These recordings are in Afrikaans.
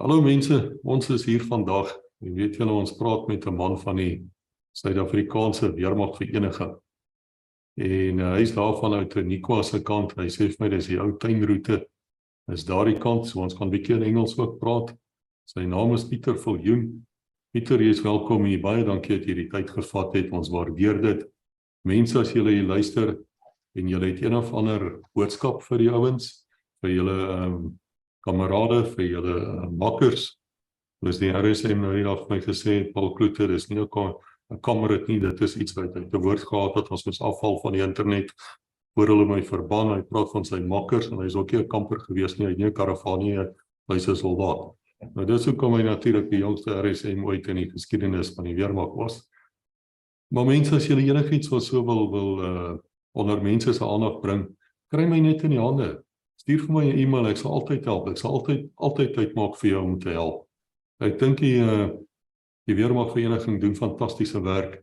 Hallo mense, ons is hier vandag. Jy weet julle, ons praat met 'n man van die Suid-Afrikaanse Weermag Vereeniging. En hy is daarvan uit Nikwa se kant. Hy sê vir my dis die ou tuinroete. Is daardie kant, so ons kan bietjie in Engels ook praat. Sy naam is Pieter Viljoen. Pieter, jy is welkom hier. Baie dankie dat jy die tyd gevat het. Ons waardeer dit. Mense, as julle hier luister en julle het een of ander boodskap vir die ouens, vir julle kamerade, vir julle makkers. Dus die RSM nou die dag vir my gesê, Paul Kloete, dis nie 'n kamerit nie, dit is iets wat hy te woord gehad het, ons moes afval van die internet, voor hulle my verban, hy praat van sy makkers, en hy is ook nie 'n kamper gewees nie, hy het nie 'n karavaan nie, hy is 'n soldaat. Nou dis hoekom hy natuurlik die jongste RSM ooit in die geskiedenis van die Weermag was. Maar mense, as julle enigiets wat so wil onder mense se aandag bring, kry my net in die hande. Stuur vir my 'n e-mail, ek sal altyd help. Ek sal altyd tyd maak vir jou om te help. Ek dink die Weermag Vereeniging doen fantastiese werk.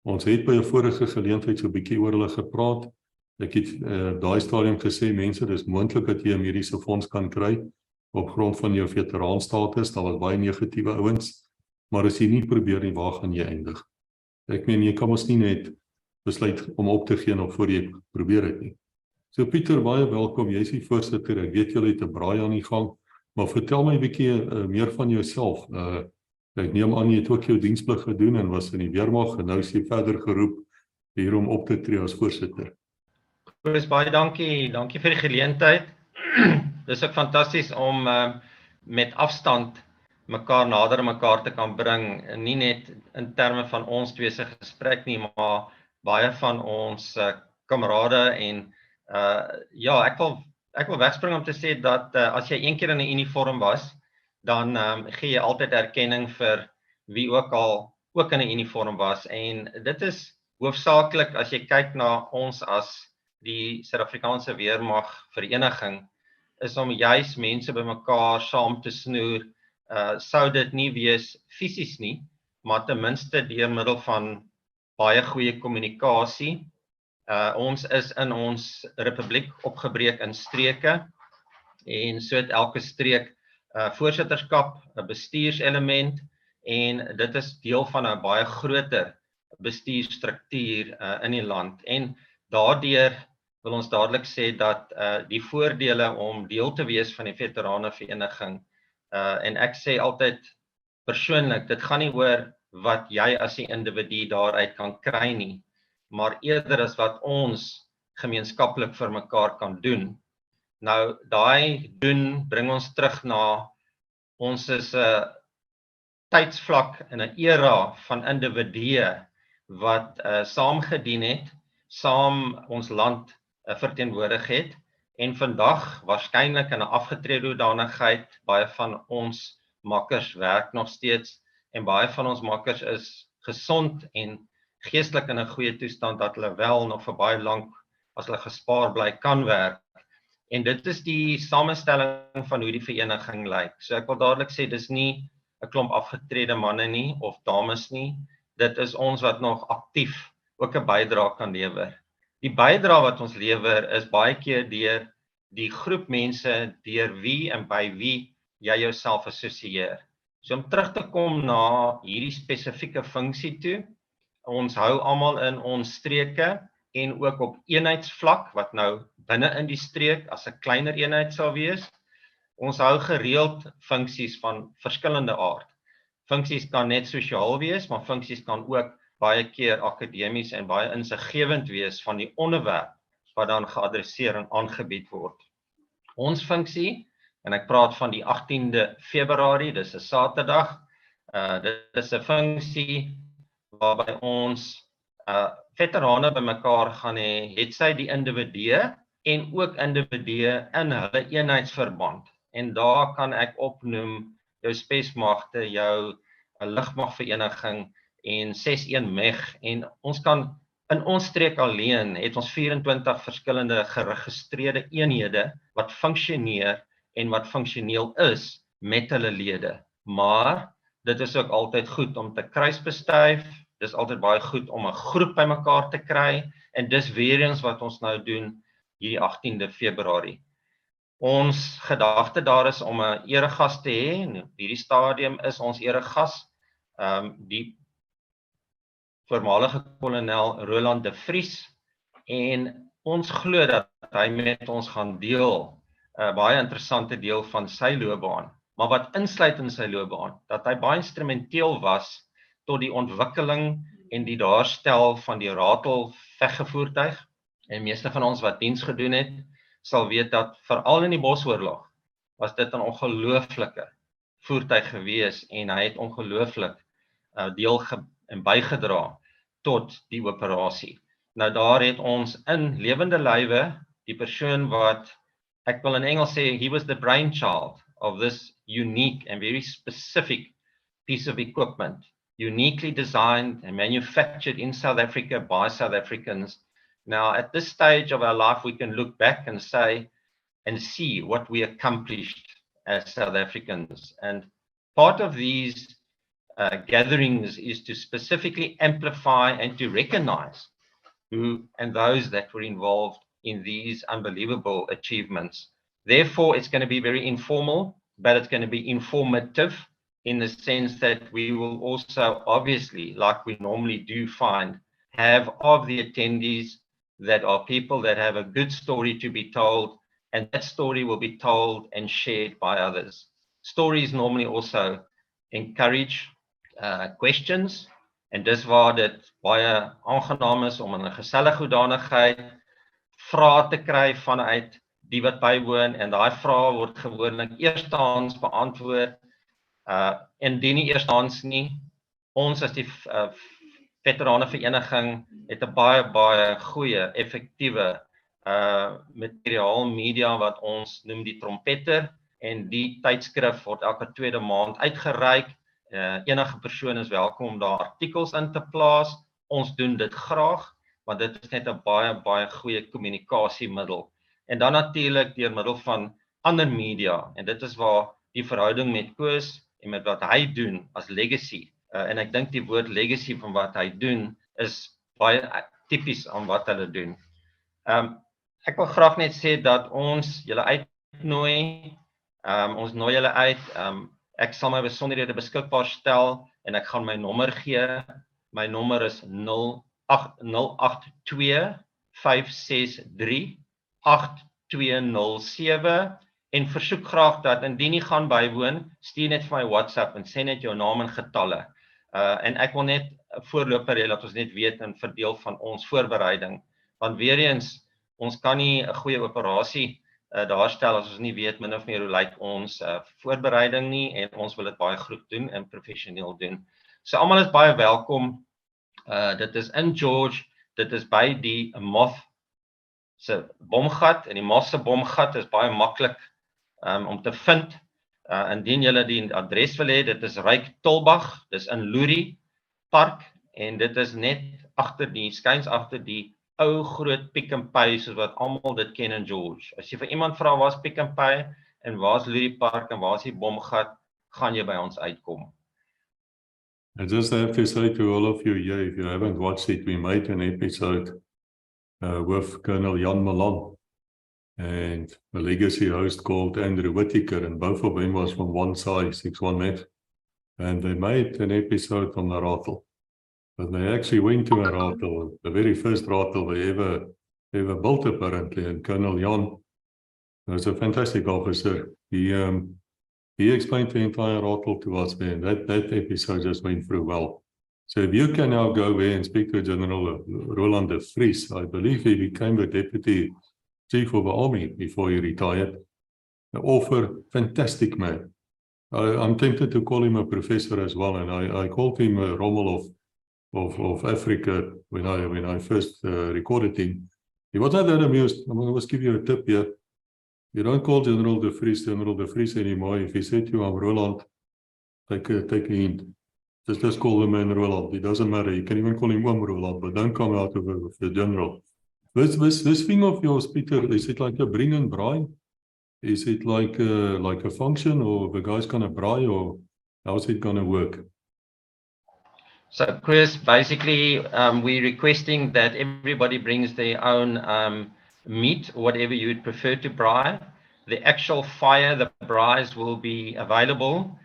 Ons het by 'n vorige geleentheid so 'n bietjie oor hulle gepraat. Ek het daai stadium gesê, mense, dis moontlik dat jy 'n mediese fonds kan kry op grond van jou veteraanstatus. Daar was baie negatiewe ouens, maar as jy nie probeer nie, waar gaan jy eindig? Ek meen, jy kan mos nie net besluit om op te gee nog voor jy probeer het nie. So Pieter, baie welkom, jy is die voorsitter, ek weet julle het 'n braai aan die gang, maar vertel my 'n bietjie meer van jouself. Ek neem aan jy het ook jou diensplig gedoen en was in die Weermag en nou is jy verder geroep hier om op te tree as voorsitter. Chris, baie dankie vir die geleentheid. Dis ook fantasties om met afstand mekaar nader mekaar te kan bring, nie net in terme van ons twee se gesprek nie, maar baie van ons kamerade en ja, ek wil wegspring om te sê dat as jy een keer in 'n uniform was, dan gee jy altyd erkenning vir wie ook in 'n uniform was, en dit is hoofsaaklik as jy kyk na ons as die Suid-Afrikaanse Weermag Vereeniging, is om juis mense bymekaar saam te snoer, sou dit nie wees fisies nie, maar ten minste deur middel van baie goeie kommunikasie. Ons is in ons republiek opgebreek in streke, en so het elke streek voorsitterskap, 'n bestuurselement, en dit is deel van 'n baie groter bestuurstruktuur in die land. En daardeur wil ons dadelik sê dat die voordele om deel te wees van die veteranenvereniging, en ek sê altyd persoonlik, dit gaan nie oor wat jy as 'n individu daaruit kan kry nie, maar eerder as wat ons gemeenskaplik vir mekaar kan doen. Nou, daai doen bring ons terug na ons is 'n tydsvlak in 'n era van individue wat saamgedien het, saam ons land verteenwoordig het, en vandag waarskynlik in 'n afgetrede hoedanigheid, baie van ons makkers werk nog steeds, en baie van ons makkers is gesond en geestelik in 'n goeie toestand, dat hulle wel nog vir baie lank, as hulle gespaar bly, kan werk. En dit is die samestelling van hoe die vereniging lyk. So ek wil dadelik sê, dis nie 'n klomp afgetrede manne nie, of dames nie, dit is ons wat nog aktief ook 'n bydrae kan lewer. Die bydrae wat ons lewer is baie keer deur die groep mense deur wie en by wie jy jouself assosieer. So om terug te kom na hierdie spesifieke funksie toe, ons hou almal in ons streke en ook op eenheidsvlak, wat nou binne in die streek as 'n kleiner eenheid sal wees. Ons hou gereeld funksies van verskillende aard. Funksies kan net sosiaal wees, maar funksies kan ook baie keer akademies en baie insiggewend wees van die onderwerp wat dan geadresseer en aangebied word. Ons funksie, en ek praat van die 18de Februarie, dis 'n Saterdag, dit is 'n funksie waarby ons veterane bymekaar gaan hê, het sy die individue en ook individue in hulle eenheidsverband. En daar kan ek opnoem jou spesmagte, jou lugmagvereniging en 61 MEG, en ons kan in ons streek alleen het ons 24 verskillende geregistreerde eenhede wat funksioneer en wat funksioneel is met hulle lede. Maar dit is ook altyd goed om te kruisbestuif, dis altyd baie goed om 'n groep bymekaar te kry, en dis weer eens wat ons nou doen hierdie 18de Februarie. Ons gedagte daar is om 'n eregas te hê. En op hierdie stadium is ons eregas die voormalige kolonel Roland de Vries, en ons glo dat hy met ons gaan deel 'n baie interessante deel van sy loopbaan, maar wat insluit in sy loopbaan, dat hy baie instrumenteel was tot die ontwikkeling en die daarstel van die ratel veggevoertuig. En meeste van ons wat diens gedoen het, sal weet dat veral in die Bosoorlog was dit 'n ongelooflike voertuig gewees, en hy het ongelooflik deel en bygedra tot die operasie. Nou daar het ons in lewende lywe die persoon wat, ek wil in Engels sê, he was the brainchild of this unique and very specific piece of equipment, uniquely designed and manufactured in South Africa by South Africans. Now, at this stage of our life, we can look back and say and see what we accomplished as South Africans. And part of these gatherings is to specifically amplify and to recognize who and those that were involved in these unbelievable achievements. Therefore, it's going to be very informal, but it's going to be informative in the sense that we will also, obviously, like we normally do find, have of the attendees that are people that have a good story to be told, and that story will be told and shared by others. Stories normally also encourage questions, en dis waar dit baie aangenaam is om in 'n gesellige hoedanigheid vrae te kry vanuit die wat bywoon, en daai vrae word gewoonlik eerstehands beantwoord, indien nie eerstehands nie. Ons as die Veterane Vereniging het 'n baie goeie, effektiewe materiaal media wat ons noem die trompetter, en die tydskrif word elke tweede maand uitgereik. Enige persoon is welkom om daar artikels in te plaas. Ons doen dit graag, want dit is net 'n baie goeie kommunikasiemiddel. En dan natuurlik deur middel van ander media, en dit is waar die verhouding met Koos en met wat hy doen as legacy, en ek dink die woord legacy van wat hy doen is baie tipies aan wat hulle doen. Ek wil graag net sê dat ons julle uitnooi, ons nooi julle uit. Ek sal my besonderhede beskikbaar stel, en ek gaan my nommer gee. My nommer is 082-563-8207, en versoek graag dat indien jy gaan bywoon, stuur net vir my WhatsApp en sê net jou naam en getalle. En ek wil net 'n voorloper hê dat ons net weet in verdeel van ons voorbereiding, want weer eens, ons kan nie 'n goeie operasie daarstel as ons nie weet min of meer hoe lyk ons voorbereiding nie, en ons wil dit baie goed doen en professioneel doen. So almal is baie welkom. Dit is in George, dit is by die Moth se bomgat, en die Moth se bomgat is baie maklik om te vind. Indien julle die adres wil hê, dit is Ryk Tolbach, dis in Loerie Park, en dit is net skuins agter die ou groot Pick n Pay, soos wat almal dit ken in George. As jy vir iemand vra waar's Pick n Pay en waar's Loerie Park en waar's die bomgat, gaan jy by ons uitkom. I just have to say to all of you here, if you haven't watched it, we made an episode with Colonel Jan Malan and a legacy host called Andrew Whittaker, and both of them was from one side, 61F, and they made an episode on the ratel. But they actually went to a ratel, the very first ratel they ever built apparently, and Colonel Jan was a fantastic officer. He explained the entire ratel to us there, and that episode just went through well. So if you can now go there and speak to General Roland de Vries, I believe he became the Deputy Chief of the Army before he retired. An author, fantastic man. I'm tempted to call him a professor as well, and I called him a Rommel of Africa when I first recorded him. He was not that amused. I'm going to give you a tip here. You don't call General de Vries anymore. If he said to you, I'm Roland, take a hint. Just call the man Roland. It doesn't matter. You can even call him Roland, but don't come out of it with the general. This thing of yours, Pieter, is it like a bring and braai? Is it like a function, or the guy's going to braai, or how's it going to work? So, Chris, basically, we're requesting that everybody brings their own meat, whatever you would prefer to braai. the actual fire, the braais will be available.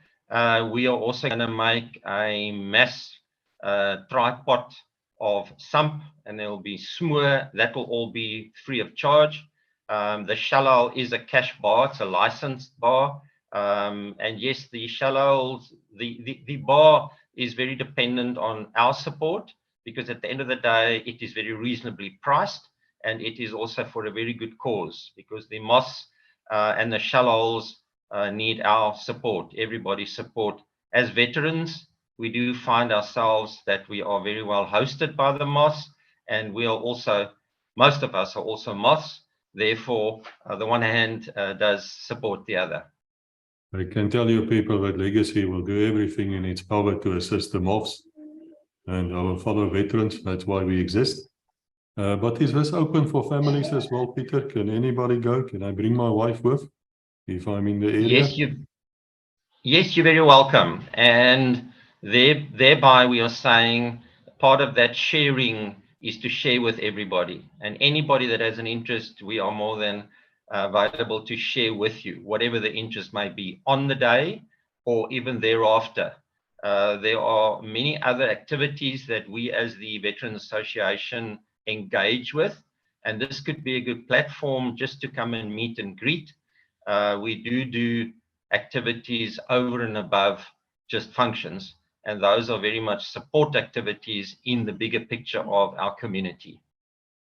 We are also going to make a mass tripod of sump, and there will be smoor. That will all be free of charge. The shallow is a cash bar, it's a licensed bar. And yes, the shallows, the bar is very dependent on our support, because at the end of the day, it is very reasonably priced, and it is also for a very good cause, because the moss and the shallows need our support, everybody's support. As veterans, we do find ourselves that we are very well hosted by the moss, and we are also, most of us are also moss. Therefore, the one hand does support the other. I can tell you people that Legacy will do everything in its power to assist the moths and our fellow veterans. That's why we exist. But is this open for families as well, Pieter? Can anybody go? Can I bring my wife with if I'm in the area? Yes, you're very welcome. And thereby we are saying part of that sharing is to share with everybody. And anybody that has an interest, we are more than available to share with you, whatever the interest may be on the day or even thereafter. There are many other activities that we as the Veterans Association engage with, and this could be a good platform just to come and meet and greet. We do activities over and above just functions, and those are very much support activities in the bigger picture of our community.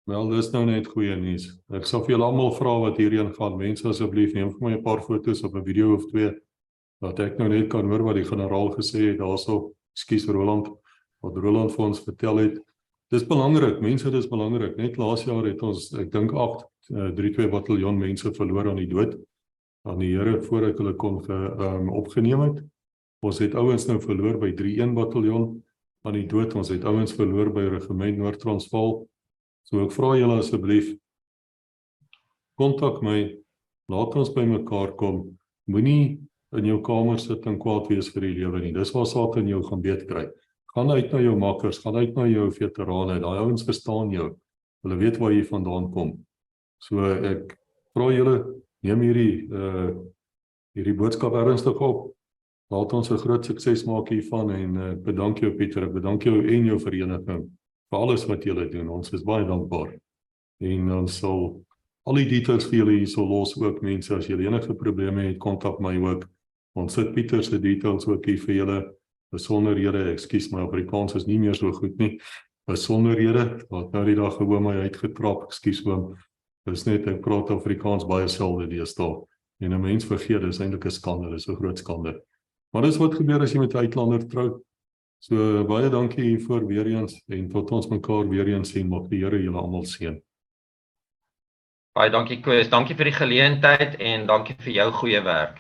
Wel, dis nou net goeie nuus. Ek sal vir julle almal vra wat hierheen gaan. Mense, asseblief neem vir my 'n paar foto's op 'n video of twee, dat ek nou net kan hoor wat die generaal gesê het daarso. Ekskuus Roland, wat Roland vir ons vertel het. Dis belangrik, mense, dis belangrik. Net laas jaar het ons, ek dink 8 3-2 bataljon mense verloor aan die dood, aan die Here voordat hulle kon opgeneem het. Ons het ouens nou verloor by 3-1 bataljon aan die dood. Ons het ouens verloor by regiment Noord-Transvaal. So ek vra julle asseblief, kontak my, laat ons by mekaar kom. Moenie in jou kamer sit en kwaad wees vir die lewe nie. Dis waar Satan jou gaan beet kry. Gaan uit na jou makkers, gaan uit na jou veterane. Daai ouens verstaan jou. Hulle weet waar jy vandaan kom. So ek vra julle, neem hierdie boodskap ernstig op. Laat ons 'n groot sukses maak hiervan en bedank jou Pieter, ek bedank jou en jou vereniging vir alles wat julle doen. Ons is baie dankbaar. En ons sal al die details vir julle hierso los ook, mense. As julle enige probleme het, kontak my ook. Ons sit Pieter se details ook hier vir julle. Besonderhede, ekskuus, my Afrikaans is nie meer so goed nie. Besonderhede, wat nou die dag gewoon my uitgetrap, ekskuus oom. Dis net, ek praat Afrikaans baie selde deesdae. En 'n mens vergeet, dis eintlik 'n skande, dis 'n groot skande. Maar dis wat gebeur as jy met 'n uitlander trou. So baie dankie hiervoor weer eens en tot ons mekaar weer eens sien. Mag die Here julle almal seën. Baie dankie Koos, dankie vir die geleentheid en dankie vir jou goeie werk.